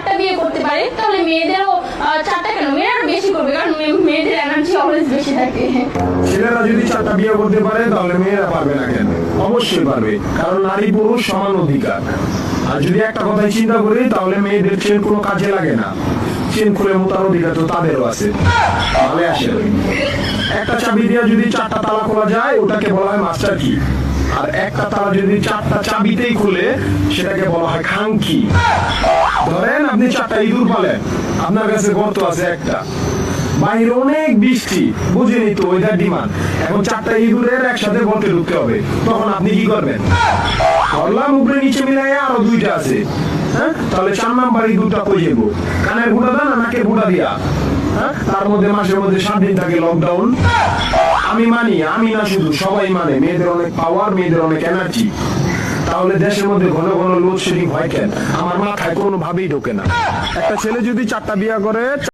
চারটা বিয়ে করতে পারে তাহলে মেয়েদেরও চারটা কেন মেয়েরা বেশি করবে, কারণ মেয়েদের এনার্জি অলওয়েজ বেশি থাকে। ছেলেরা যদি চারটা বিয়ে করতে পারে তাহলে মেয়েরা পারবে না কেন? অবশ্যই পারবে, কারণ নারী পুরুষ সমান অধিকার। আর যদি একটা কথাই চিন্তা করি তাহলে মেয়েদের চেন কোনো কাজে লাগে না, চেন খুলে মোতার অধিকার তো তাদেরও আছে। তাহলে আসে একটা চাবি দিয়ে যদি চারটা তালা খোলা যায় ওটাকে বলা হয় মাস্টার কি, আর একটা তালা যদি চারটা চাবিতেই খুলে সেটাকে বলা হয় খাঙ্কি। ধরেন আপনি চারটা ইঁদুর পালেন, আপনার কাছে গর্ত আছে একটা, বাইরে অনেক বৃষ্টি, বুঝেনি তো ওয়েদার ডিমান্ড, এখন চারটা ইঁদুরের একসাথে গর্তে ঢুকতে হবে, তখন আপনি কি করবেন? ধরলাম উপরে নিচে মিলাই আরো দুইটা আছে, হ্যাঁ, তাহলে 4 নাম্বার ইঁদুরটা কই যাবো? কানের ফুটা দেন না নাকের ফুটা দিয়া? হ্যাঁ, তার মধ্যে মাসের মধ্যে 7 দিন থাকে লকডাউন। আমি মানি, আমি না শুধু সবাই মানে, মেয়েদের অনেক পাওয়ার, মেয়েদের অনেক এনার্জি। তাহলে দেশের মধ্যে ঘন ঘন লোডশেডিং হয় কেন? আমার মাথায় কোনোভাবেই ঢোকে না। একটা ছেলে যদি 4টা বিয়ে করে